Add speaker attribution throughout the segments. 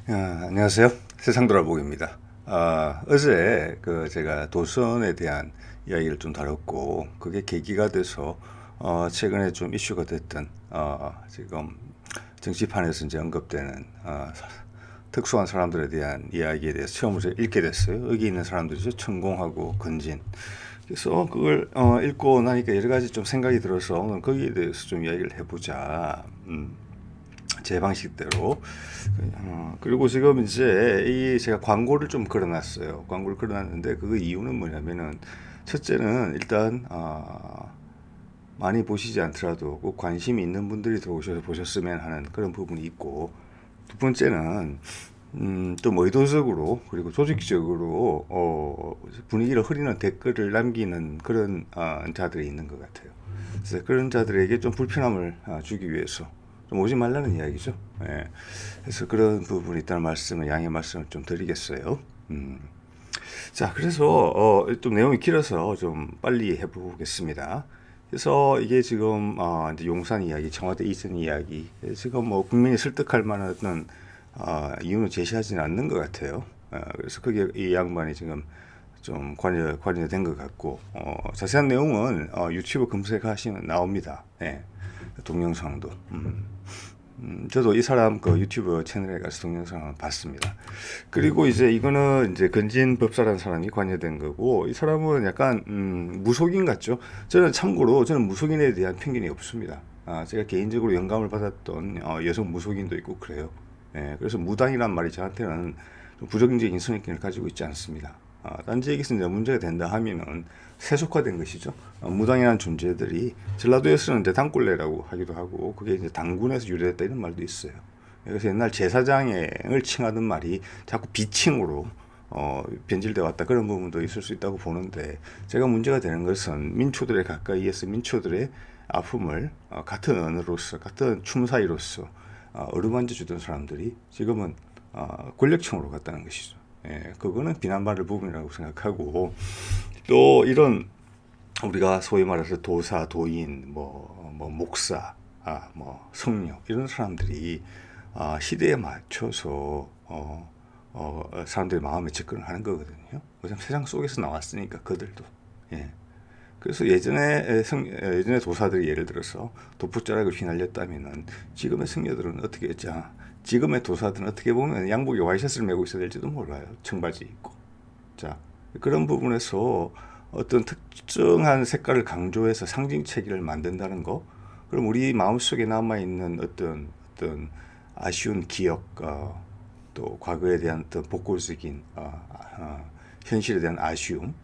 Speaker 1: 안녕하세요. 세상 돌아보기입니다. 어제 제가 도선에 대한 이야기를 좀 다뤘고, 그게 계기가 돼서 최근에 좀 이슈가 됐던 지금 정치판에서 이제 언급되는 특수한 사람들에 대한 이야기에 대해서 처음으로 읽게 됐어요. 여기 있는 사람들이죠. 천공하고 건진. 그래서 그걸 읽고 나니까 여러 가지 좀 생각이 들어서 오늘 거기에 대해서 좀 이야기를 해보자. 제 방식대로. 그리고 지금 이제 이 제가 광고를 좀 걸어놨어요. 광고를 걸어놨는데 그 이유는 뭐냐면은 첫째는 일단 많이 보시지 않더라도 꼭 관심이 있는 분들이 들어오셔서 보셨으면 하는 그런 부분이 있고, 두 번째는 좀 의도적으로 그리고 조직적으로 분위기를 흐리는 댓글을 남기는 그런 자들이 있는 것 같아요. 그래서 그런 자들에게 좀 불편함을 주기 위해서 좀 오지 말라는 이야기죠. 예. 그래서 그런 부분이 있다는 말씀을, 양해 말씀을 좀 드리겠어요. 자, 그래서 좀 내용이 길어서 좀 빨리 해보겠습니다. 그래서 이게 지금 이제 용산 이야기, 청와대 이전 이야기, 지금 뭐 국민이 설득할 만한 어떤 이유는 제시하지는 않는 것 같아요. 그래서 그게 이 양반이 지금 좀 관여된 것 같고, 자세한 내용은 유튜브 검색하시면 나옵니다. 예. 동영상도. 저도 이 사람 그 유튜브 채널에 가서 동영상을 봤습니다. 그리고 이제 이거는 이제 건진 법사라는 사람이 관여된 거고, 이 사람은 약간 무속인 같죠. 저는 무속인에 대한 편견이 없습니다. 제가 개인적으로 영감을 받았던 여성 무속인도 있고 그래요. 예, 그래서 무당이란 말이 저한테는 좀 부정적인 선입견을 가지고 있지 않습니다. 딴지에게서 이제 문제가 된다 하면은 세속화된 것이죠. 무당이라는 존재들이 전라도에서는 이제 당골레라고 하기도 하고, 그게 이제 당군에서 유래됐다 이런 말도 있어요. 그래서 옛날 제사장을 칭하던 말이 자꾸 비칭으로 변질돼 왔다, 그런 부분도 있을 수 있다고 보는데, 제가 문제가 되는 것은 민초들의 가까이에서 민초들의 아픔을 같은 언어로서, 같은 춤사위로서 어루만져 주던 사람들이 지금은 권력층으로 갔다는 것이죠. 예, 그거는 비난받을 부분이라고 생각하고, 또 이런 우리가 소위 말해서 도사, 도인, 뭐 목사, 뭐 성녀 이런 사람들이 시대에 맞춰서 사람들의 마음에 접근을 하는 거거든요. 왜냐면 세상 속에서 나왔으니까 그들도. 예. 그래서 예전에 도사들이 예를 들어서 도풋자락을 휘날렸다면은 지금의 승려들은 어떻게 했자, 지금의 도사들은 어떻게 보면 양복에 와이셔츠를 메고 있어야 될지도 몰라요. 청바지 입고. 자, 그런 부분에서 어떤 특정한 색깔을 강조해서 상징 체계를 만든다는 거, 그럼 우리 마음속에 남아있는 어떤 아쉬운 기억, 또 과거에 대한 어떤 복골적인 현실에 대한 아쉬움,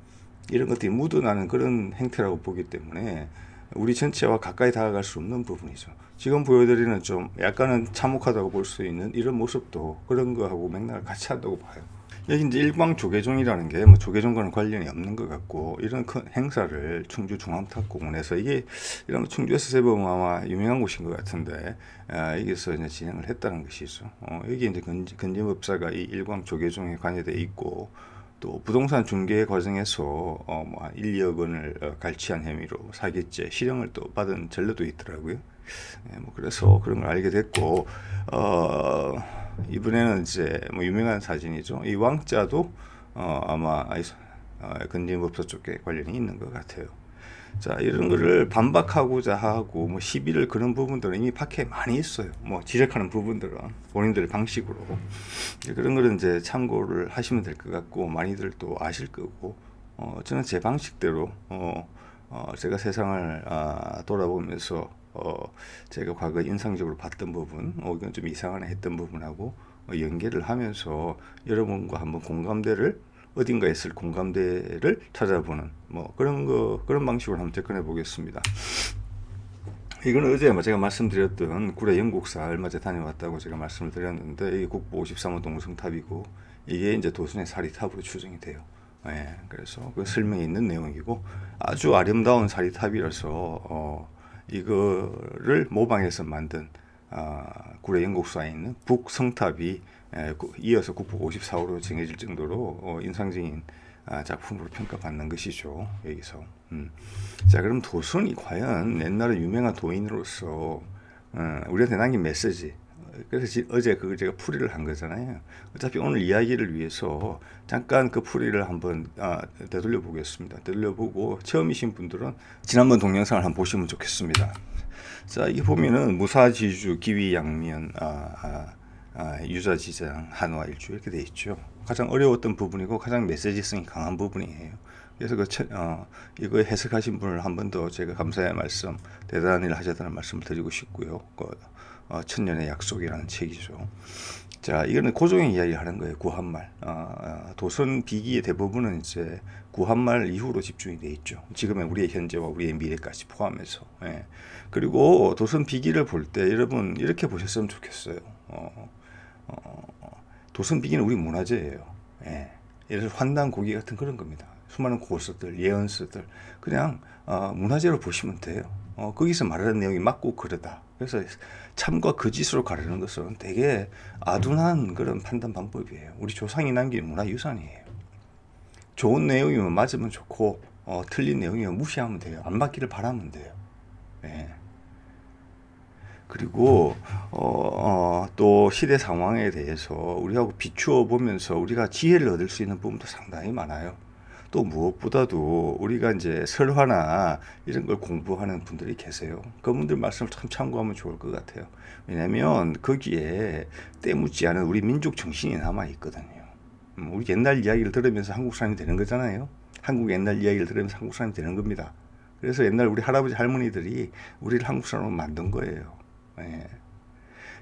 Speaker 1: 이런 것들이 묻어나는 그런 행태라고 보기 때문에 우리 전체와 가까이 다가갈 수 없는 부분이죠. 지금 보여드리는 좀 약간은 참혹하다고 볼 수 있는 이런 모습도 그런 거하고 맥락을 같이 한다고 봐요. 여기 이제 일광조계종이라는 게 뭐 조계종과는 관련이 없는 것 같고, 이런 큰 행사를 충주 중앙탁공원에서, 이게 이런 충주에서 세보면 아마 유명한 곳인 것 같은데, 여기서 이제 진행을 했다는 것이죠. 여기 이제 건진법사가 이 일광조계종에 관여돼 있고, 또 부동산 중개 과정에서 뭐 1, 2억 원을 갈취한 혐의로 사기죄 실형을 또 받은 전례도 있더라고요. 예, 뭐 그래서 그런 걸 알게 됐고, 이번에는 이제 뭐 유명한 사진이죠. 이 왕자도 아마 건진법사 쪽에 관련이 있는 것 같아요. 자, 이런 거를 반박하고자 하고 뭐 시비를 거는 부분들은 이미 밖에 많이 있어요. 뭐 지적하는 부분들은 본인들의 방식으로. 그런 거는 이제 참고를 하시면 될 것 같고, 많이들 또 아실 거고, 저는 제 방식대로 제가 세상을 돌아보면서 제가 과거 인상적으로 봤던 부분, 이건 좀 이상하네 했던 부분하고 연계를 하면서 여러분과 한번 공감대를, 어딘가 있을 공감대를 찾아보는 뭐 그런 방식으로 한번 접근해 보겠습니다. 이건 어제 제가 말씀드렸던 구례 영국사 얼마 전에 다녀왔다고 제가 말씀을 드렸는데, 이게 국보 53호 동성탑이고, 이게 이제 도순의 사리탑으로 추정이 돼요. 예, 그래서 그 설명에 있는 내용이고, 아주 아름다운 사리탑이라서 이거를 모방해서 만든 구례 영국사에 있는 북성탑이 이어서 국보 54호로 정해질 정도로 인상적인 작품으로 평가받는 것이죠. 여기서. 자, 그럼 도순이 과연 옛날에 유명한 도인으로서 우리한테 남긴 메시지, 그래서 어제 그걸 제가 풀이를 한 거잖아요. 어차피 오늘 이야기를 위해서 잠깐 그 풀이를 한번 되돌려 보겠습니다. 되돌려 보고 처음이신 분들은 지난번 동영상을 한번 보시면 좋겠습니다. 자, 이게 보면은 무사지주, 기위양면, 유자지장, 한화일주 이렇게 돼 있죠. 가장 어려웠던 부분이고 가장 메시지성이 강한 부분이에요. 그래서 이거 해석하신 분을 한 번 더 제가 감사의 말씀, 대단한 일을 하셨다는 말씀을 드리고 싶고요. 천년의 약속이라는 책이죠. 자, 이거는 고종의 이야기 하는 거예요. 구한말. 도선 비기의 대부분은 이제 구한말 이후로 집중이 돼 있죠. 지금의 우리의 현재와 우리의 미래까지 포함해서. 예. 그리고 도선 비기를 볼 때 여러분 이렇게 보셨으면 좋겠어요. 도선 비기는 우리 문화재예요. 예. 예를 들어 환단 고기 같은 그런 겁니다. 수많은 고서들, 예언서들 그냥 문화재로 보시면 돼요. 거기서 말하는 내용이 맞고 그러다. 그래서 참과 거짓으로 가르는 것은 되게 아둔한 그런 판단 방법이에요. 우리 조상이 남긴 문화유산이에요. 좋은 내용이면 맞으면 좋고 틀린 내용이면 무시하면 돼요. 안 맞기를 바라면 돼요. 예. 그리고 또 시대 상황에 대해서 우리하고 비추어 보면서 우리가 지혜를 얻을 수 있는 부분도 상당히 많아요. 또 무엇보다도 우리가 이제 설화나 이런 걸 공부하는 분들이 계세요. 그분들 말씀을 참 참고하면 좋을 것 같아요. 왜냐하면 거기에 때묻지 않은 우리 민족 정신이 남아 있거든요. 우리 옛날 이야기를 들으면서 한국 사람이 되는 거잖아요. 한국 옛날 이야기를 들으면서 한국 사람이 되는 겁니다. 그래서 옛날 우리 할아버지 할머니들이 우리를 한국 사람으로 만든 거예요. 예.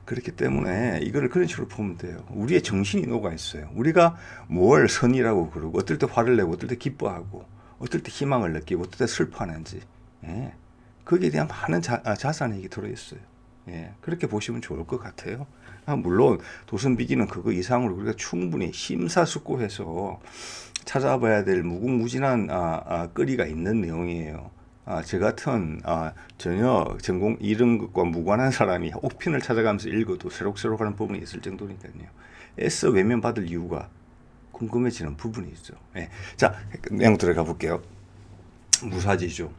Speaker 1: 그렇기 때문에 이거를 그런 식으로 보면 돼요. 우리의 정신이 녹아 있어요. 우리가 뭘 선이라고 그러고 어떨 때 화를 내고 어떨 때 기뻐하고 어떨 때 희망을 느끼고 어떨 때 슬퍼하는지 예. 거기에 대한 많은 자산이 들어있어요. 예. 그렇게 보시면 좋을 것 같아요. 물론 도선비기는 그거 이상으로 우리가 충분히 심사숙고해서 찾아봐야 될 무궁무진한 거리가 있는 내용이에요. 저 같은 전혀 전공 이런 것과 무관한 사람이 옥편을 찾아가면서 읽어도 새록새록하는 부분이 있을 정도니까요. 애써 외면받을 이유가 궁금해지는 부분이 있죠. 예. 자, 내용 들어가 볼게요. 무사지죠.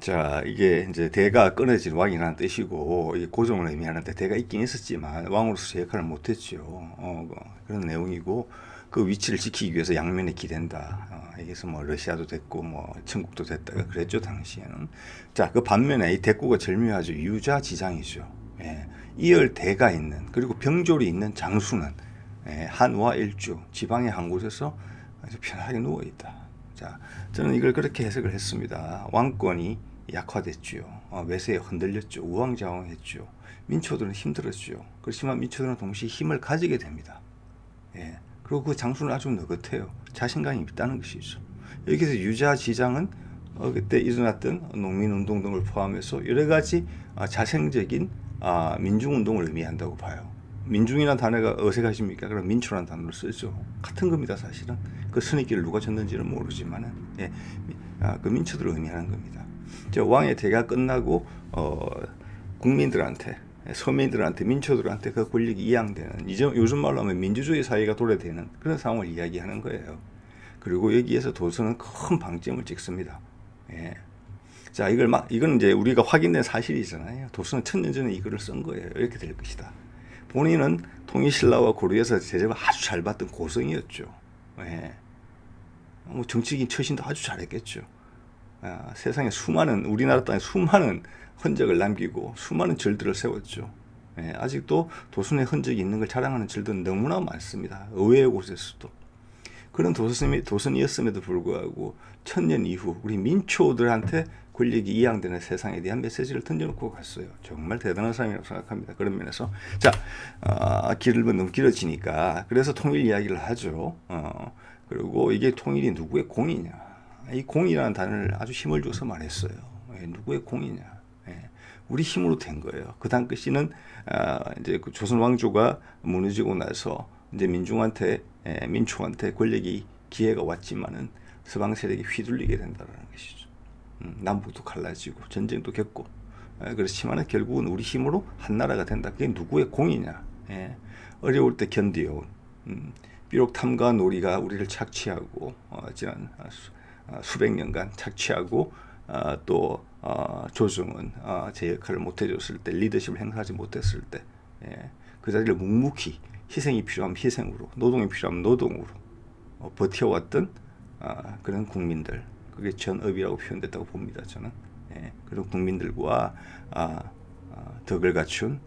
Speaker 1: 자, 이게 이제 대가 끊어진 왕이라는 뜻이고 이게 고종을 의미하는데 대가 있긴 있었지만 왕으로서 제 역할을 못했죠. 그런 내용이고 그 위치를 지키기 위해서 양면에 기댄다. 여기서 뭐 러시아도 됐고 뭐 천국도 됐다가 그랬죠 당시에는. 자, 그 반면에 이 대구가 절묘하죠. 유자지장이죠. 예. 이열대가 있는 그리고 병졸이 있는 장수는 한화일주 지방의 한 곳에서 아주 편하게 누워 있다. 자, 저는 이걸 그렇게 해석을 했습니다. 왕권이 약화됐죠. 외세에 흔들렸죠. 우왕좌왕했죠. 민초들은 힘들었죠. 그렇지만 민초들은 동시에 힘을 가지게 됩니다. 예. 그리고 그 장수는 아주 느긋해요. 자신감이 있다는 것이죠. 여기서 유자지장은 그때 일어났던 농민운동 등을 포함해서 여러 가지 자생적인 민중운동을 의미한다고 봐요. 민중이라는 단어가 어색하십니까? 그럼 민초라는 단어를 쓰죠. 같은 겁니다, 사실은. 그 선입기를 누가 쳤는지는 모르지만은, 예, 그 민초들을 의미하는 겁니다. 왕의 대가 끝나고, 국민들한테, 서민들한테, 민초들한테 그 권력이 이양되는, 요즘 말로 하면 민주주의 사회가 도래되는 그런 상황을 이야기하는 거예요. 그리고 여기에서 도서는 큰 방점을 찍습니다. 예. 자, 이건 이제 우리가 확인된 사실이잖아요. 도서는 천년 전에 이거를 쓴 거예요. 이렇게 될 것이다. 본인은 통일신라와 고려에서 제재를 아주 잘 받던 고성이었죠. 예. 뭐 정치적인 처신도 아주 잘했겠죠. 세상에 우리나라 땅에 수많은 흔적을 남기고 수많은 절들을 세웠죠. 예. 아직도 도순의 흔적이 있는 걸 자랑하는 절들은 너무나 많습니다. 의외의 곳에서도. 그런 도선이었음에도 불구하고 천년 이후 우리 민초들한테 권력이 이양되는 세상에 대한 메시지를 던져놓고 갔어요. 정말 대단한 사람이라고 생각합니다. 그런 면에서 자, 길을 너무 길어지니까 그래서 통일 이야기를 하죠. 그리고 이게 통일이 누구의 공이냐? 이 공이라는 단어를 아주 힘을 줘서 말했어요. 누구의 공이냐? 우리 힘으로 된 거예요. 그 당시는 이제 그 조선 왕조가 무너지고 나서 이제 민초한테 권력이 기회가 왔지만은 서방 세력이 휘둘리게 된다는 것이죠. 남북도 갈라지고 전쟁도 겪고 그렇지만은 결국은 우리 힘으로 한 나라가 된다. 그게 누구의 공이냐? 어려울 때 견디어온 비록 탐과 놀이가 우리를 착취하고 지난 수백 년간 착취하고 또 조정은 제 역할을 못해줬을 때 리더십을 행사하지 못했을 때 예, 그 자리를 묵묵히 희생이 필요하면 희생으로, 노동이 필요하면 노동으로 버텨왔던 그런 국민들, 그게 전업이라고 표현됐다고 봅니다. 저는 예, 그런 국민들과 덕을 갖춘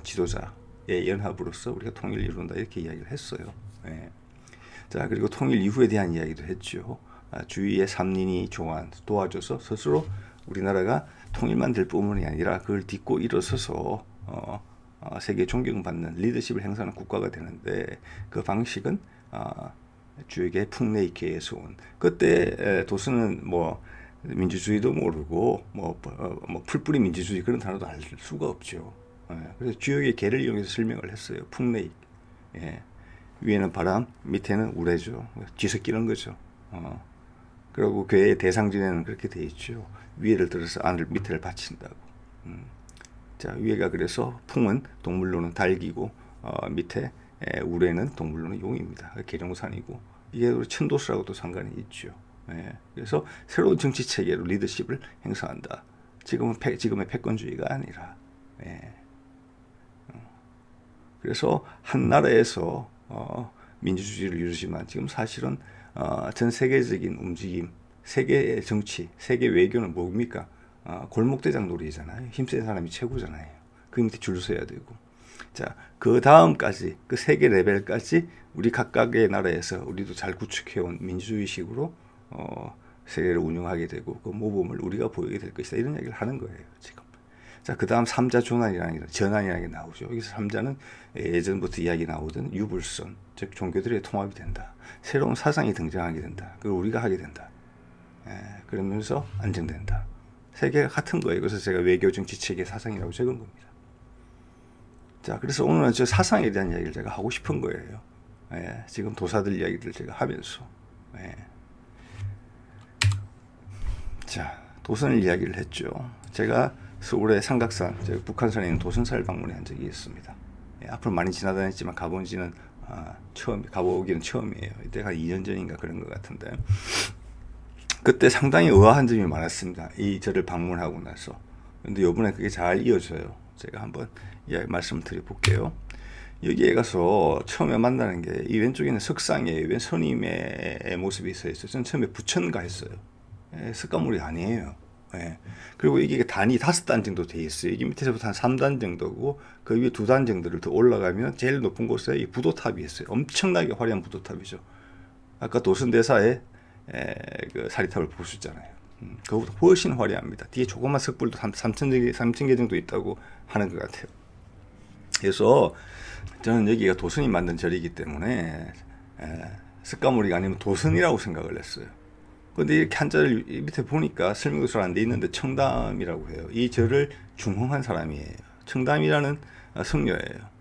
Speaker 1: 지도자의 연합으로서 우리가 통일을 이룬다 이렇게 이야기를 했어요. 예. 자, 그리고 통일 이후에 대한 이야기도 했죠. 주위의 삼린이 도와줘서 스스로 우리나라가 통일만 될 뿐만이 아니라 그걸 딛고 일어서서 세계 존경받는 리더십을 행사하는 국가가 되는데, 그 방식은 주에게 풍내익회에서 온, 그때 도스는 뭐 민주주의도 모르고 뭐 풀뿌리 민주주의 그런 단어도 알 수가 없죠. 예, 그래서 주역의 개를 이용해서 설명을 했어요. 풍내익. 예. 위에는 바람, 밑에는 우레죠. 뒤섞이는 거죠. 그리고 괴의 대상진에는 그렇게 돼 있죠. 위에를 들어서 안을 밑에를 받친다고. 자, 위에가 그래서 풍은 동물로는 닭이고 밑에 우레는 동물로는 용입니다. 계룡산이고 이게 천도수라고도 상관이 있죠. 예, 그래서 새로운 정치 체계로 리더십을 행사한다. 지금의 패권주의가 아니라. 예. 그래서 한 나라에서 민주주의를 이루지만 지금 사실은 전 세계적인 움직임, 세계 정치, 세계 외교는 뭡니까? 골목대장 놀이잖아요. 힘센 사람이 최고잖아요. 그 밑에 줄 서야 되고. 자, 그 다음까지, 그 세계 레벨까지 우리 각각의 나라에서 우리도 잘 구축해온 민주주의식으로 세계를 운영하게 되고 그 모범을 우리가 보이게 될 것이다. 이런 얘기를 하는 거예요, 지금. 자, 그 다음 삼자 전환이라는 게 나오죠. 여기서 삼자는 예전부터 이야기 나오던 유불선, 즉 종교들의 통합이 된다. 새로운 사상이 등장하게 된다. 그걸 우리가 하게 된다. 그러면서 안정된다. 세계가 같은 거예요. 그래서 제가 외교 정치 체계 사상이라고 적은 겁니다. 자, 그래서 오늘은 저 사상에 대한 이야기를 제가 하고 싶은 거예요. 지금 도사들 이야기를 제가 하면서. 자, 도선을 이야기를 했죠. 제가 서울의 삼각산, 북한산에 있는 도선사를 방문한 적이 있습니다. 앞으로 많이 지나다녔지만 가보기는 처음이에요. 이때가 2년 전인가 그런 것 같은데, 그때 상당히 의아한 점이 많았습니다. 이 절을 방문하고 나서. 근데 이번에 그게 잘 이어져요. 제가 한번 말씀을 드려볼게요. 여기에 가서 처음에 만나는 게 이 왼쪽에는 석상이에요. 왼 스님의 모습이 있어요. 저는 처음에 부천가 했어요. 석가모니 아니에요. 그리고 이게 단이 5단 정도 돼 있어요. 이게 밑에서부터 한 3단 정도고 그 위에 2단 정도를 더 올라가면 제일 높은 곳에 이 부도탑이 있어요. 엄청나게 화려한 부도탑이죠. 아까 도선대사의 그 사리탑을 보셨잖아요. 그거보다 훨씬 화려합니다. 뒤에 조그만 석불도 3,000개 정도 있다고 하는 것 같아요. 그래서 저는 여기가 도선이 만든 절이기 때문에 석가모니가 아니면 도선이라고 생각을 했어요. 근데 이렇게 한자를 밑에 보니까 설명도 잘 안 돼 있는데 청담이라고 해요. 이 절을 중흥한 사람이에요. 청담이라는 성녀예요.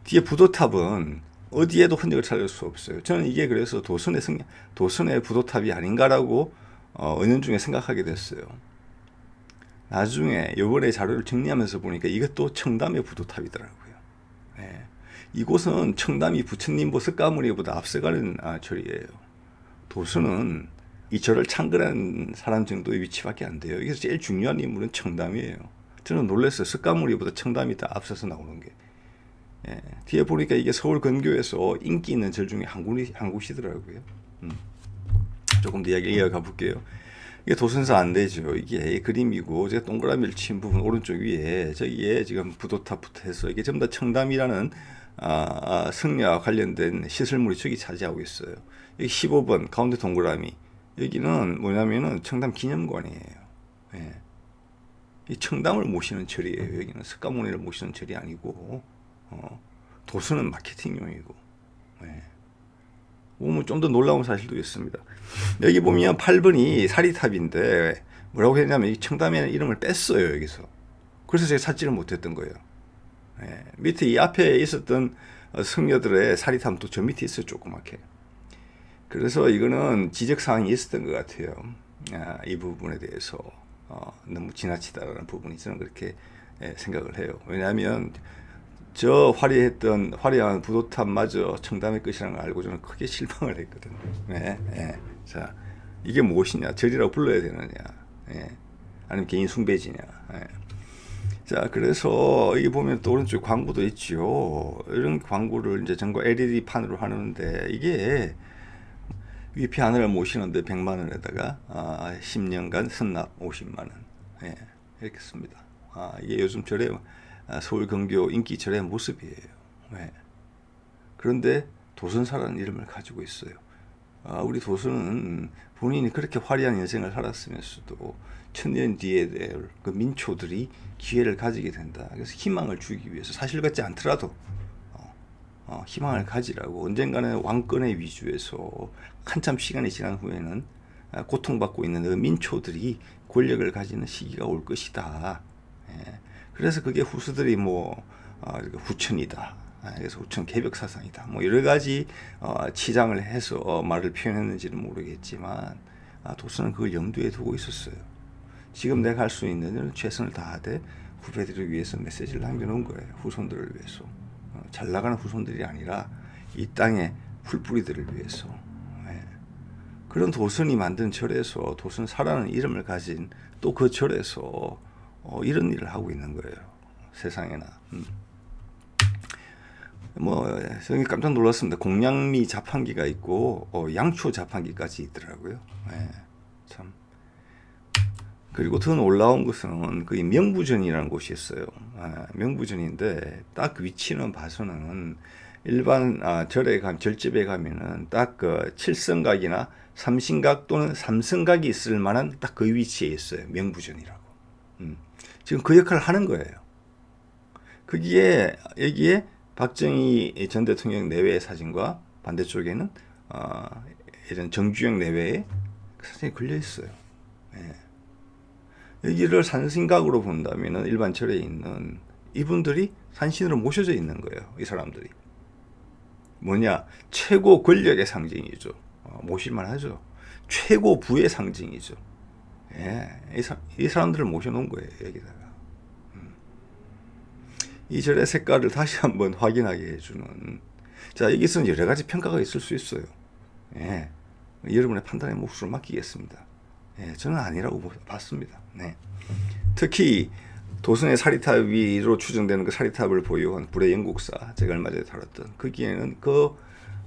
Speaker 1: 뒤에 부도탑은 어디에도 흔적을 찾을 수 없어요. 저는 이게 그래서 도선의 부도탑이 아닌가라고 은연중에 생각하게 됐어요. 나중에 요번에 자료를 정리하면서 보니까 이것도 청담의 부도탑이더라고요. 이곳은 청담이 부처님 석가모니보다 앞서가는 절이에요. 도선은 이 절을 창건한 사람 정도의 위치밖에 안 돼요. 여기서 제일 중요한 인물은 청담이에요. 저는 놀랐어요. 석가모니보다 청담이 더 앞서서 나오는 게. 뒤에 보니까 이게 서울 근교에서 인기 있는 절 중에 한 곳이더라고요. 조금 더 이야기가 볼게요. 이게 도선사 안 되죠. 이게 그림이고 제가 동그라미를 친 부분 오른쪽 위에 저기에 지금 부도탑부터 해서 이게 전부 다 청담이라는 성녀와 관련된 시설물이 저기 차지하고 있어요. 여기 15번 가운데 동그라미. 여기는 뭐냐면은 청담 기념관이에요. 이 청담을 모시는 절이에요. 여기는 석가모니를 모시는 절이 아니고 도선은 마케팅용이고. 보면 좀 더 놀라운 사실도 있습니다. 여기 보면 8번이 사리탑인데 뭐라고 했냐면 이 청담이라는 이름을 뺐어요. 여기서. 그래서 제가 찾지를 못했던 거예요. 밑에 이 앞에 있었던 성녀들의 사리탑도 저 밑에 있어요. 조그맣게. 그래서 이거는 지적사항이 있었던 것 같아요. 이 부분에 대해서 너무 지나치다라는 부분이 저는 그렇게 생각을 해요. 왜냐하면 저 화려한 부도탑마저 청담의 것이라는 걸 알고 저는 크게 실망을 했거든요. 자, 이게 무엇이냐? 절이라고 불러야 되느냐? 아니면 개인 숭배지냐? 자, 그래서 여기 보면 또 오른쪽 광고도 있죠. 이런 광고를 이제 전부 LED 판으로 하는데 이게 위피 하늘을 모시는데 100만 원에다가 10년간 선납 50만 원. 예, 이렇게 씁니다. 이게 요즘 절의 서울 근교 인기 절의 모습이에요. 예. 그런데 도선사라는 이름을 가지고 있어요. 우리 도선은 본인이 그렇게 화려한 인생을 살았으면서도 천년 뒤에 될 그 민초들이 기회를 가지게 된다. 그래서 희망을 주기 위해서 사실 같지 않더라도 희망을 가지라고 언젠가는 왕권의 위주에서 한참 시간이 지난 후에는 고통받고 있는 그 민초들이 권력을 가지는 시기가 올 것이다. 예. 그래서 그게 후수들이 후천이다. 그래서 후천 개벽 사상이다. 여러 가지 치장을 해서 말을 표현했는지는 모르겠지만 도수는 그걸 염두에 두고 있었어요. 지금 내가 할 수 있는 일은 최선을 다하되 후배들을 위해서 메시지를 남겨놓은 거예요. 후손들을 위해서. 잘 나가는 후손들이 아니라 이 땅의 풀뿌리들을 위해서. 예. 그런 도선이 만든 절에서 도선사라는 이름을 가진 또 그 절에서 이런 일을 하고 있는 거예요. 세상에나. 저는 깜짝 놀랐습니다. 공양미 자판기가 있고 양초 자판기까지 있더라고요. 예, 참. 그리고 더 놀라운 것은 그 명부전이라는 곳이 있어요. 명부전인데 딱 위치는 봐서는 일반 절집에 가면은 딱 그 7성각이나 3신각 또는 3성각이 있을 만한 딱 그 위치에 있어요. 명부전이라고. 지금 그 역할을 하는 거예요. 여기에 박정희 전 대통령 내외의 사진과 반대쪽에는 예전 정주영 내외의 사진이 걸려 있어요. 예. 여기를 산신각으로 본다면 일반 절에 있는 이분들이 산신으로 모셔져 있는 거예요. 이 사람들이. 뭐냐? 최고 권력의 상징이죠. 모실만 하죠. 최고 부의 상징이죠. 예. 이 사람들을 모셔놓은 거예요. 여기다가. 이 절의 색깔을 다시 한번 확인하게 해주는. 자, 여기서는 여러 가지 평가가 있을 수 있어요. 예. 여러분의 판단에 몫을 맡기겠습니다. 예, 저는 아니라고 봤습니다. 네. 특히 도선의 사리탑 위로 추정되는 그 사리탑을 보유한 불의 영국사, 제가 얼마 전에 다뤘던 거기에는 그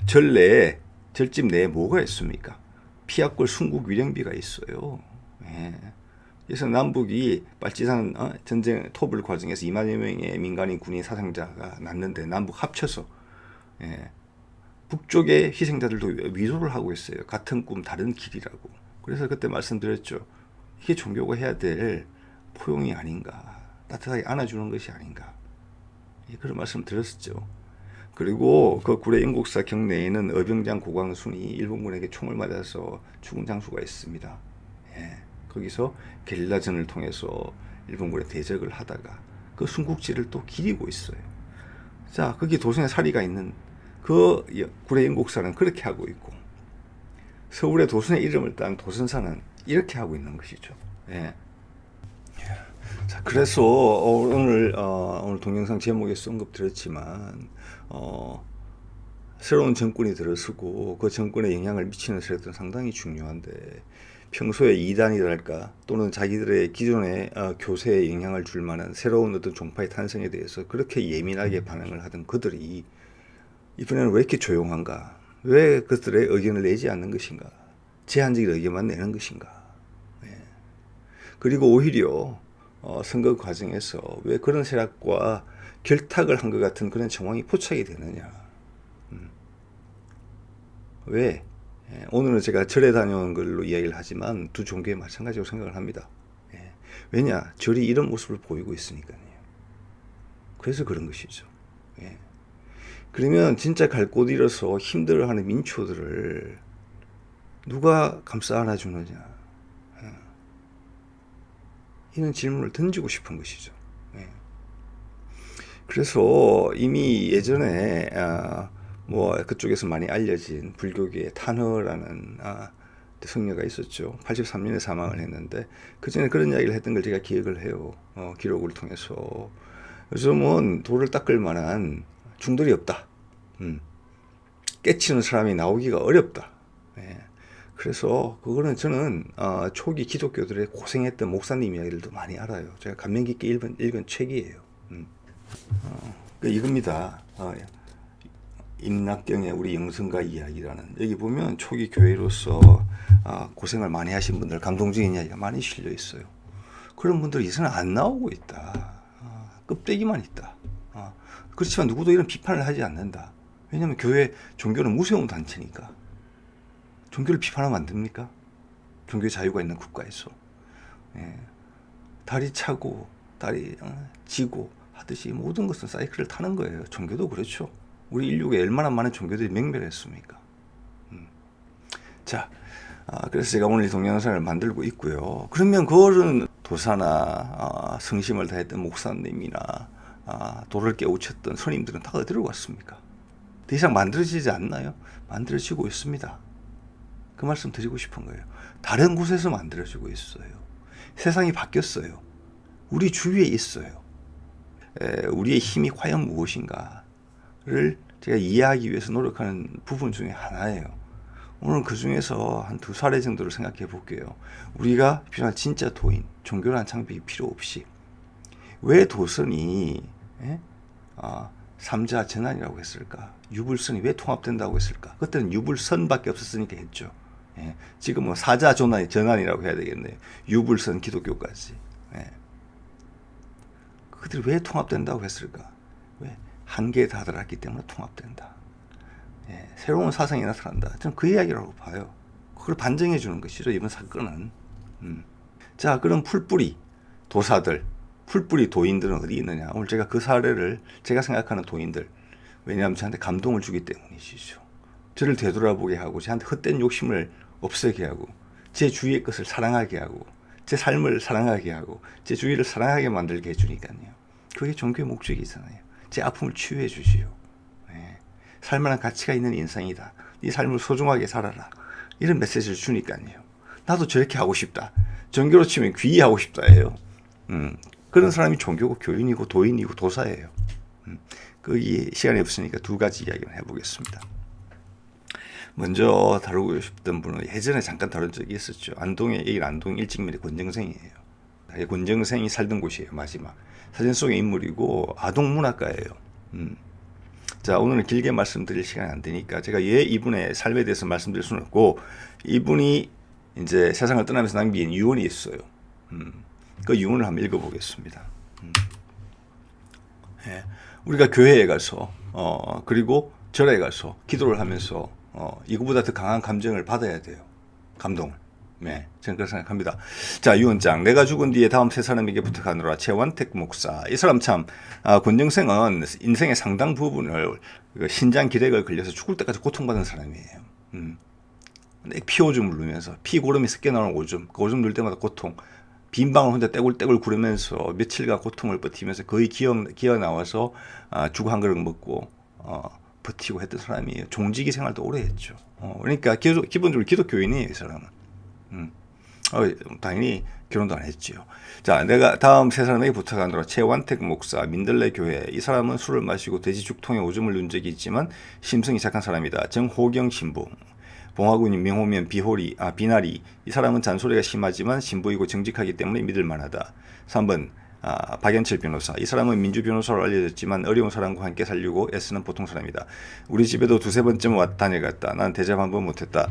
Speaker 1: 절 내에 절집 내에 뭐가 있습니까? 피약골 순국 위령비가 있어요. 예. 그래서 남북이 빨치산 전쟁 토불 과정에서 2만여 명의 민간인 군인 사상자가 났는데 남북 합쳐서 북쪽의 희생자들도 위로를 하고 있어요. 같은 꿈 다른 길이라고. 그래서 그때 말씀드렸죠. 이게 종교가 해야 될 포용이 아닌가. 따뜻하게 안아주는 것이 아닌가. 그런 말씀 드렸었죠. 그리고 그 구례 영국사 경내에는 어병장 고광순이 일본군에게 총을 맞아서 죽은 장수가 있습니다. 예. 거기서 게릴라전을 통해서 일본군에 대적을 하다가 그 순국지를 또 기리고 있어요. 자, 거기 도선의 사리가 있는 그 구례 영국사는 그렇게 하고 있고 서울의 도선의 이름을 딴 도선사는 이렇게 하고 있는 것이죠. 예. 자, 그래서 오늘 동영상 제목에서 언급드렸지만 새로운 정권이 들어서고 그 정권에 영향을 미치는 세력들은 상당히 중요한데 평소에 이단이랄까 또는 자기들의 기존의 교세에 영향을 줄 만한 새로운 어떤 종파의 탄생에 대해서 그렇게 예민하게 반응을 하던 그들이 이번에는 왜 이렇게 조용한가? 왜 그들의 의견을 내지 않는 것인가? 제한적인 의견만 내는 것인가? 예. 그리고 오히려 선거 과정에서 왜 그런 세력과 결탁을 한 것 같은 그런 정황이 포착이 되느냐? 왜? 오늘은 제가 절에 다녀온 걸로 이야기를 하지만 두 종교에 마찬가지로 생각을 합니다. 예. 왜냐? 절이 이런 모습을 보이고 있으니까요. 그래서 그런 것이죠. 예. 그러면 진짜 갈 곳 잃어서 힘들어하는 민초들을 누가 감싸 안아주느냐? 예. 이런 질문을 던지고 싶은 것이죠. 예. 그래서 이미 예전에 그쪽에서 많이 알려진 불교계의 탄허라는 성녀가 있었죠. 83년에 사망을 했는데 그 전에 그런 이야기를 했던 걸 제가 기억을 해요. 기록을 통해서. 요즘은 돌을 닦을 만한 중들이 없다. 깨치는 사람이 나오기가 어렵다. 예. 그래서 그거는 저는 초기 기독교들의 고생했던 목사님 이야기들도 많이 알아요. 제가 감명 깊게 읽은 책이에요. 이겁니다. 임낙경의 우리 영성가 이야기라는, 여기 보면 초기 교회로서 고생을 많이 하신 분들 감동적인 이야기가 많이 실려 있어요. 그런 분들 이제는 안 나오고 있다. 껍데기만 있다. 그렇지만 누구도 이런 비판을 하지 않는다. 왜냐하면 교회, 종교는 무서운 단체니까. 종교를 비판하면 안 됩니까? 종교의 자유가 있는 국가에서. 다리 차고 다리 지고 하듯이 모든 것은 사이클을 타는 거예요. 종교도 그렇죠. 우리 인류에 얼마나 많은 종교들이 맹멸했습니까? 자, 그래서 제가 오늘 이 동영상을 만들고 있고요. 그러면 그거는 도사나 성심을 다했던 목사님이나 도를 깨우쳤던 스님들은 다 어디로 갔습니까? 더 이상 만들어지지 않나요? 만들어지고 있습니다. 그 말씀 드리고 싶은 거예요. 다른 곳에서 만들어지고 있어요. 세상이 바뀌었어요. 우리 주위에 있어요. 우리의 힘이 과연 무엇인가를 제가 이해하기 위해서 노력하는 부분 중에 하나예요. 오늘 그 중에서 한 2사례 정도를 생각해 볼게요. 우리가 필요한 진짜 도인, 종교란 장벽이 필요 없이 왜 도선이 삼자 전환이라고 했을까? 유불선이 왜 통합된다고 했을까? 그때는 유불선밖에 없었으니까 했죠. 지금은 사자 전환이라고 해야 되겠네요. 유불선 기독교까지. 그들이 왜 통합된다고 했을까? 왜? 한계에 다다랐기 때문에 통합된다. 새로운 사상이 나타난다. 저는 그 이야기라고 봐요. 그걸 반증해 주는 것이죠, 이번 사건은. 자, 그럼 풀뿌리 도사들, 풀뿌리 도인들은 어디 있느냐? 오늘 제가 그 사례를, 제가 생각하는 도인들, 왜냐하면 저한테 감동을 주기 때문이시죠. 저를 되돌아보게 하고 저한테 헛된 욕심을 없애게 하고 제 주위의 것을 사랑하게 하고 제 삶을 사랑하게 하고 제 주위를 사랑하게 만들게 해주니까요. 그게 종교의 목적이잖아요. 제 아픔을 치유해 주시오. 살만한 가치가 있는 인생이다. 네 삶을 소중하게 살아라. 이런 메시지를 주니까요. 나도 저렇게 하고 싶다. 종교로 치면 귀의하고 싶다예요. 그런 사람이 종교고 교인이고 도인이고 도사예요. 거기 시간이 없으니까 2가지 이야기를 해보겠습니다. 먼저 다루고 싶던 분은 예전에 잠깐 다룬 적이 있었죠. 안동에, 여기 안동 일직면의 권정생이에요. 권정생이 살던 곳이에요. 마지막 사진 속의 인물이고 아동문학가예요. 자, 오늘은 길게 말씀드릴 시간이 안 되니까 제가 이분의 삶에 대해서 말씀드릴 수는 없고, 이분이 이제 세상을 떠나면서 남긴 유언이 있어요. 그 유언을 한번 읽어보겠습니다. 우리가 교회에 가서 그리고 절에 가서 기도를 하면서 이거보다 더 강한 감정을 받아야 돼요. 감동을. 저는 그렇게 생각합니다. 자, 유언장. 내가 죽은 뒤에 다음 3사람에게 부탁하노라. 최완택 목사. 이 사람 참, 권정생은 인생의 상당 부분을 신장 기력을 걸려서 죽을 때까지 고통받은 사람이에요. 피오줌을 누면서 피고름이 섞여 나오는 오줌, 그 오줌 누를 때마다 고통, 빈방을 혼자 떼굴떼굴 구르면서 며칠간 고통을 버티면서 거의 기어 나와서 죽 한 그릇 먹고 버티고 했던 사람이에요. 종지기 생활도 오래 했죠. 그러니까 기본적으로 기독교인이에요, 이 사람은. 당연히 결혼도 안 했지요. 자, 내가 다음 3사람에게 부탁하노라. 최완택 목사, 민들레 교회. 이 사람은 술을 마시고 돼지 죽통에 오줌을 누운 적이 있지만 심성이 착한 사람이다. 정호경 신부. 봉화군인 명호면 비나리. 이 사람은 잔소리가 심하지만 신부이고 정직하기 때문에 믿을 만하다. 3번 박연철 변호사. 이 사람은 민주 변호사로 알려졌지만 어려운 사람과 함께 살려고 애쓰는 보통 사람이다. 우리 집에도 2-3번쯤 다녀갔다. 난 대접 한번 못했다.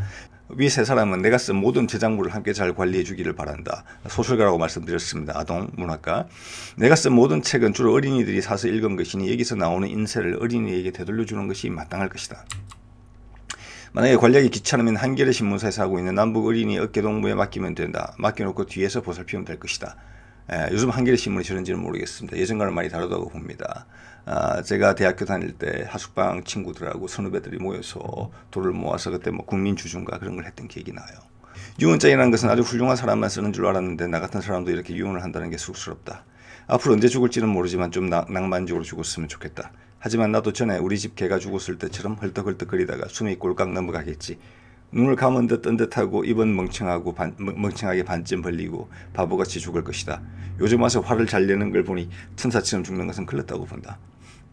Speaker 1: 위 3사람은 내가 쓴 모든 저작물을 함께 잘 관리해 주기를 바란다. 소설가라고 말씀드렸습니다. 아동 문학가. 내가 쓴 모든 책은 주로 어린이들이 사서 읽은 것이니 여기서 나오는 인세를 어린이에게 되돌려주는 것이 마땅할 것이다. 만약에 관리하기 귀찮으면 한겨레 신문사에서 하고 있는 남북 어린이 어깨동무에 맡기면 된다. 맡겨놓고 뒤에서 보살피면 될 것이다. 요즘 한겨레 신문이 저런지는 모르겠습니다. 예전과는 많이 다르다고 봅니다. 제가 대학교 다닐 때 하숙방 친구들하고 선후배들이 모여서 돌을 모아서 그때 뭐 국민주중가 그런 걸 했던 기억이 나요. 유언장이라는 것은 아주 훌륭한 사람만 쓰는 줄 알았는데 나 같은 사람도 이렇게 유언을 한다는 게 쑥스럽다. 앞으로 언제 죽을지는 모르지만 좀 낭만적으로 죽었으면 좋겠다. 하지만 나도 전에 우리 집 개가 죽었을 때처럼 헐떡헐떡거리다가 숨이 꼴깍 넘어가겠지. 눈을 감은 듯 뜬 듯하고 입은 멍청하게 반쯤 벌리고 바보같이 죽을 것이다. 요즘 와서 화를 잘 내는 걸 보니 천사처럼 죽는 것은 글렀다고 본다.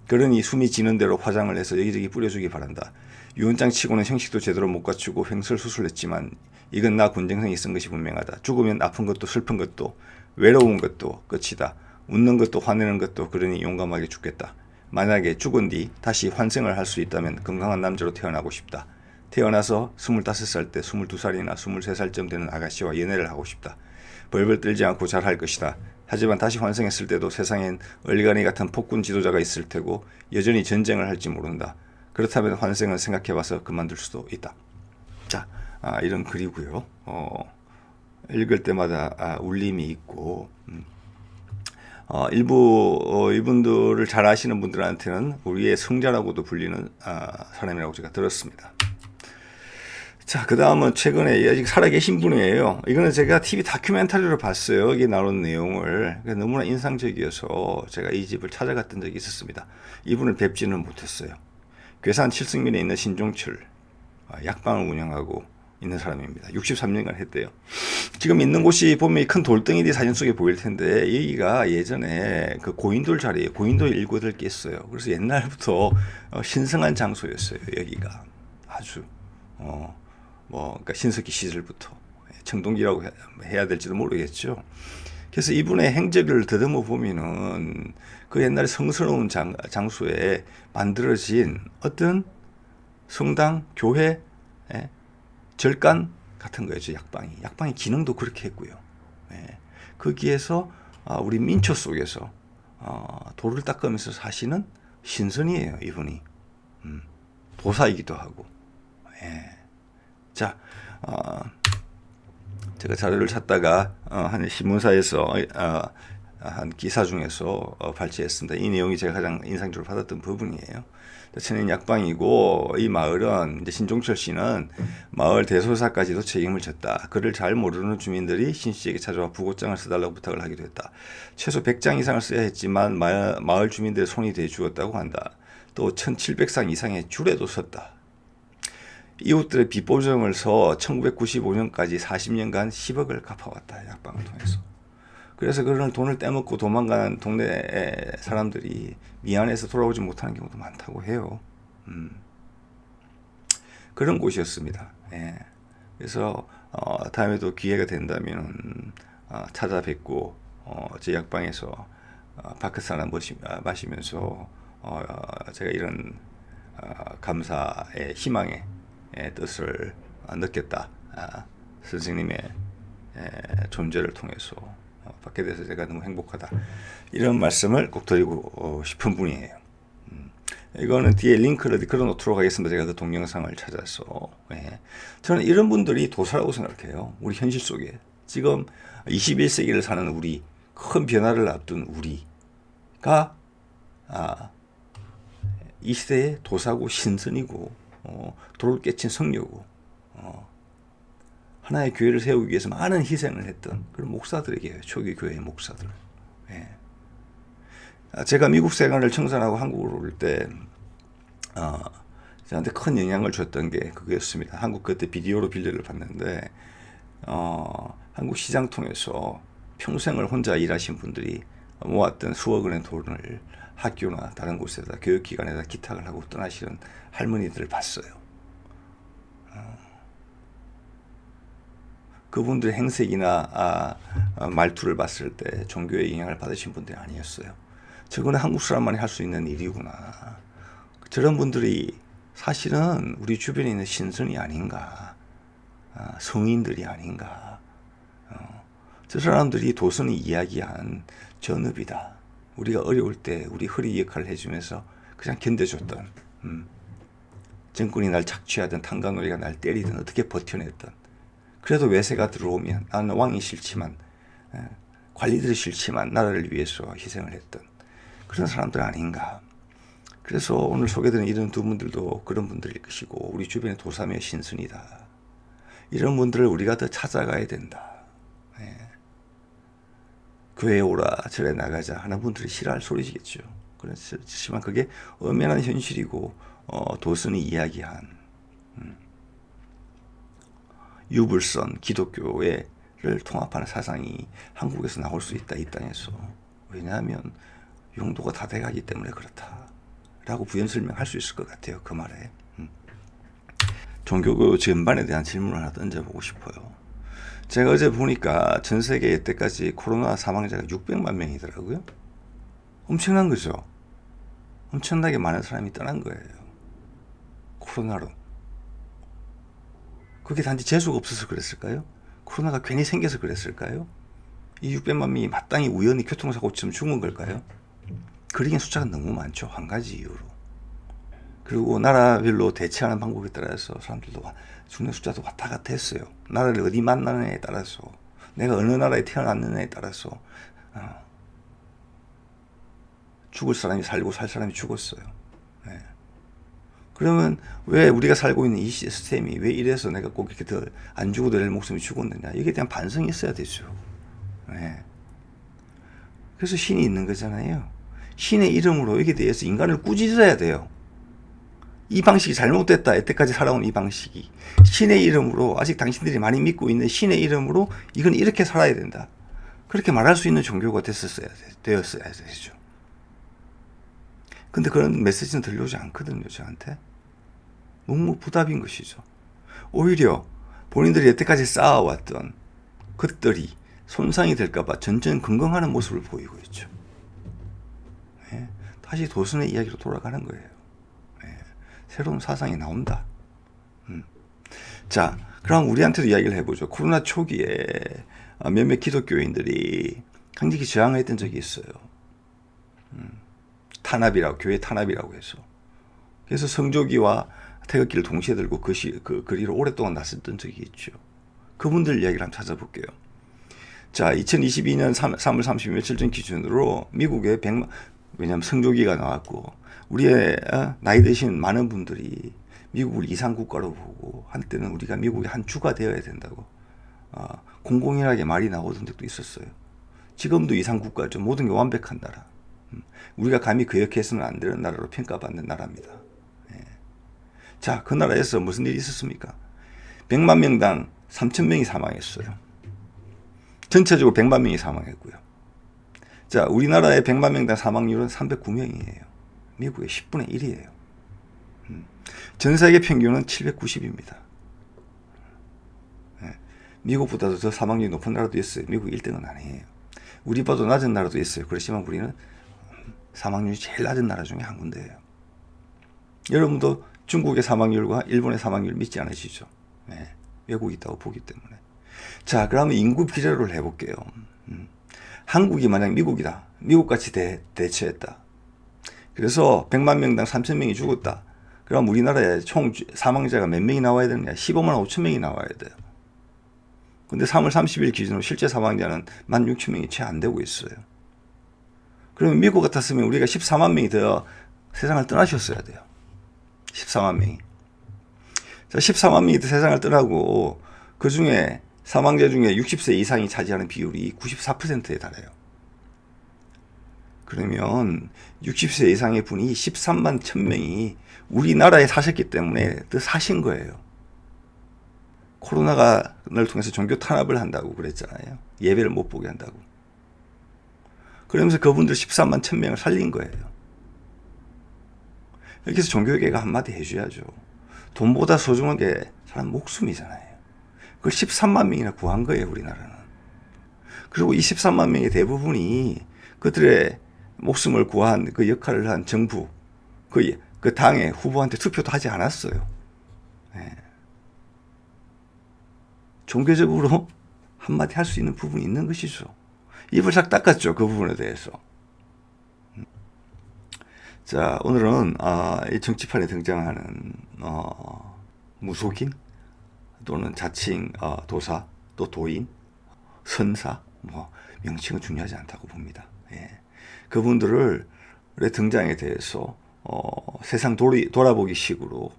Speaker 1: 그러니 숨이 지는 대로 화장을 해서 여기저기 뿌려주기 바란다. 유언장 치고는 형식도 제대로 못 갖추고 횡설수설했지만 이건 나 군정성이 쓴 것이 분명하다. 죽으면 아픈 것도 슬픈 것도 외로운 것도 끝이다. 웃는 것도 화내는 것도 그러니 용감하게 죽겠다. 만약에 죽은 뒤 다시 환생을 할 수 있다면 건강한 남자로 태어나고 싶다. 태어나서 25살 때 22살이나 23살쯤 되는 아가씨와 연애를 하고 싶다. 벌벌 떨지 않고 잘할 것이다. 하지만 다시 환생했을 때도 세상엔 얼간이 같은 폭군 지도자가 있을 테고 여전히 전쟁을 할지 모른다. 그렇다면 환생은 생각해봐서 그만둘 수도 있다. 자, 이런 글이고요. 읽을 때마다 울림이 있고 일부 이분들을 잘 아시는 분들한테는 우리의 성자라고도 불리는 사람이라고 제가 들었습니다. 자, 그 다음은 최근에 아직 살아계신 분이에요. 이거는 제가 TV 다큐멘터리로 봤어요. 여기 나오는 내용을. 너무나 인상적이어서 제가 이 집을 찾아갔던 적이 있었습니다. 이분을 뵙지는 못했어요. 괴산 칠성면에 있는 신종철 약방을 운영하고 있는 사람입니다. 63년간 했대요. 지금 있는 곳이 보면 큰 돌덩이들이 사진 속에 보일 텐데 여기가 예전에 그 고인돌 자리에 고인돌 일구들 깼어요. 그래서 옛날부터 신성한 장소였어요. 여기가 아주 그러니까 신석기 시절부터 청동기라고 해야 될지도 모르겠죠. 그래서 이분의 행적을 더듬어 보면은 그 옛날에 성스러운 장소에 만들어진 어떤 성당, 교회, 절간 같은 거였죠. 약방의 기능도 그렇게 했고요. 거기에서 우리 민초 속에서 돌을 닦으면서 사시는 신선이에요. 이분이 도사이기도 하고. 자, 제가 자료를 찾다가 한 신문사에서 한 기사 중에서 발췌했습니다. 이 내용이 제가 가장 인상적으로 받았던 부분이에요. 천연 약방이고 이 마을은 이제 신종철 씨는 마을 대소사까지도 책임을 졌다. 그를 잘 모르는 주민들이 신 씨에게 찾아와 부고장을 써달라고 부탁을 하기도 했다. 최소 100장 이상을 써야 했지만 마을 주민들의 손이 대주었다고 한다. 또 1700상 이상의 줄에도 섰다. 이웃들의 빚보증을 서 1995년까지 40년간 10억을 갚아왔다. 약방을 통해서. 그래서 그런 돈을 떼먹고 도망가는 동네 사람들이 미안해서 돌아오지 못하는 경우도 많다고 해요. 그런 곳이었습니다. 그래서 다음에도 기회가 된다면 찾아뵙고 제 약방에서 바크스 하나 마시면서 제가 이런 감사의 희망의 뜻을 느꼈다. 선생님의 존재를 통해서 받게 돼서 제가 너무 행복하다. 이런 말씀을 꼭 드리고 싶은 분이에요. 이거는 뒤에 링크를 걸어놓도록 하겠습니다. 제가 그 동영상을 찾아서. 저는 이런 분들이 도사라고 생각해요. 우리 현실 속에. 지금 21세기를 사는 우리, 큰 변화를 앞둔 우리가 이 시대의 도사고 신선이고 돌을 깨친 성녀고 하나의 교회를 세우기 위해서 많은 희생을 했던 그런 목사들에게 초기 교회의 목사들. 제가 미국 생활을 청산하고 한국으로 올 때 저한테 큰 영향을 줬던 게 그거였습니다. 한국 그때 비디오로 빌려를 봤는데 한국 시장 통해서 평생을 혼자 일하신 분들이 모았던 수억 원의 돈을 학교나 다른 곳에다 교육기관에다 기탁을 하고 떠나시는 할머니들을 봤어요. 그분들의 행색이나 말투를 봤을 때 종교의 영향을 받으신 분들이 아니었어요. 저거는 한국 사람만이 할 수 있는 일이구나. 저런 분들이 사실은 우리 주변에 있는 신선이 아닌가, 성인들이 아닌가. 저 사람들이 도선이 이야기한 전업이다. 우리가 어려울 때 우리 허리 역할을 해주면서 그냥 견뎌줬던, 정권이 날 착취하든 탄간놀이가 날 때리든 어떻게 버텨냈던, 그래도 외세가 들어오면 나는 왕이 싫지만 관리들이 싫지만 나라를 위해서 희생을 했던 그런 사람들 아닌가. 그래서 오늘 소개되는 이런 두 분들도 그런 분들일 것이고 우리 주변의 도사며 신선이다. 이런 분들을 우리가 더 찾아가야 된다. 교회에 오라 절에 나가자 하는 분들이 싫어할 소리시겠죠. 그렇지만 그게 엄연한 현실이고 도선이 이야기한 유불선 기독교회를 통합하는 사상이 한국에서 나올 수 있다. 이 땅에서. 왜냐하면 용도가 다 돼가기 때문에 그렇다 라고 부연 설명할 수 있을 것 같아요. 그 말에. 종교 전반에 대한 질문을 하나 던져보고 싶어요. 제가 어제 보니까 전 세계 이때까지 코로나 사망자가 600만 명이더라고요. 엄청난 거죠. 엄청나게 많은 사람이 떠난 거예요. 코로나로. 그게 단지 재수가 없어서 그랬을까요? 코로나가 괜히 생겨서 그랬을까요? 이 600만 명이 마땅히 우연히 교통사고처럼 죽은 걸까요? 그러기엔 숫자가 너무 많죠. 한 가지 이유로. 그리고 나라별로 대처하는 방법에 따라서 사람들도 죽는 숫자도 왔다 갔다 했어요. 나라를 어디 만나느냐에 따라서, 내가 어느 나라에 태어났느냐에 따라서 죽을 사람이 살고 살 사람이 죽었어요. 네. 그러면 왜 우리가 살고 있는 이 시스템이 왜 이래서 내가 꼭 이렇게 더 안 죽어도 될 목숨이 죽었느냐, 여기에 대한 반성이 있어야 되죠. 네. 그래서 신이 있는 거잖아요. 신의 이름으로 여기에 대해서 인간을 꾸짖어야 돼요. 이 방식이 잘못됐다. 여태까지 살아온 이 방식이. 신의 이름으로, 아직 당신들이 많이 믿고 있는 신의 이름으로 이건 이렇게 살아야 된다. 그렇게 말할 수 있는 종교가 되었어야 되죠. 근데 그런 메시지는 들려오지 않거든요, 저한테. 묵묵부답인 것이죠. 오히려 본인들이 여태까지 쌓아왔던 것들이 손상이 될까봐 전전긍긍하는 모습을 보이고 있죠. 네. 다시 도순의 이야기로 돌아가는 거예요. 네. 새로운 사상이 나온다. 자, 그럼 우리한테도 이야기를 해보죠. 코로나 초기에 몇몇 기독교인들이 강력히 저항했던 적이 있어요. 탄압이라고, 교회 탄압이라고 해서. 그래서 성조기와 태극기를 동시에 들고 그 거리로 오랫동안 나섰던 적이 있죠. 그분들 이야기를 한번 찾아볼게요. 자, 2022년 3월 30일 며칠 전 기준으로 미국에 왜냐하면 성조기가 나왔고, 우리의 나이 드신 많은 분들이 미국을 이상국가로 보고, 한때는 우리가 미국의 한 주가 되어야 된다고 공공연하게 말이 나오던 적도 있었어요. 지금도 이상국가죠. 모든 게 완벽한 나라. 우리가 감히 거역해서는 안 되는 나라로 평가받는 나라입니다. 예. 자, 그 나라에서 무슨 일이 있었습니까? 100만 명당 3,000명이 사망했어요. 전체적으로 100만 명이 사망했고요. 자, 우리나라의 100만 명당 사망률은 309명이에요. 미국의 10분의 1이에요. 전 세계 평균은 790입니다. 예. 미국보다도 더 사망률이 높은 나라도 있어요. 미국 1등은 아니에요. 우리보다 낮은 나라도 있어요. 그렇지만 우리는 사망률이 제일 낮은 나라 중에 한 군데예요. 여러분도 중국의 사망률과 일본의 사망률 믿지 않으시죠? 네, 외국이 있다고 보기 때문에. 자, 그러면 인구 비례를 해볼게요. 한국이 만약 미국이다. 미국같이 대처했다. 그래서 100만 명당 3,000명이 죽었다. 그럼 우리나라에 총 사망자가 몇 명이 나와야 되느냐? 15만 5천 명이 나와야 돼요. 근데 3월 30일 기준으로 실제 사망자는 16,000명이 채 안 되고 있어요. 그러면 미국 같았으면 우리가 14만 명이 더 세상을 떠나셨어야 돼요. 14만 명이. 자, 14만 명이 더 세상을 떠나고 그 중에 사망자 중에 60세 이상이 차지하는 비율이 94%에 달해요. 그러면 60세 이상의 분이 13만 1,000명이 우리나라에 사셨기 때문에 더 사신 거예요. 코로나를 통해서 종교 탄압을 한다고 그랬잖아요. 예배를 못 보게 한다고. 그러면서 그분들 13만 1,000명을 살린 거예요. 여기서 종교계가 한마디 해줘야죠. 돈보다 소중한 게 사람 목숨이잖아요. 그걸 13만 명이나 구한 거예요, 우리나라는. 그리고 이 13만 명의 대부분이 그들의 목숨을 구한 그 역할을 한 정부, 그 당의 후보한테 투표도 하지 않았어요. 네. 종교적으로 한마디 할 수 있는 부분이 있는 것이죠. 입을 싹 닦았죠. 그 부분에 대해서. 자, 오늘은 이 정치판에 등장하는 무속인 또는 자칭 도사 또 도인 선사 명칭은 중요하지 않다고 봅니다. 예. 그분들의 등장에 대해서 세상 돌아보기 식으로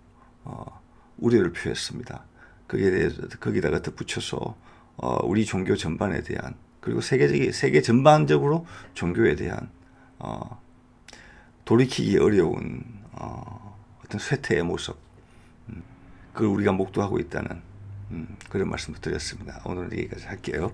Speaker 1: 우려를 표했습니다. 거기다가 덧붙여서 우리 종교 전반에 대한, 그리고 세계 전반적으로 종교에 대한 돌이키기 어려운 어떤 쇠퇴의 모습, 그걸 우리가 목도하고 있다는 그런 말씀을 드렸습니다. 오늘 여기까지 할게요.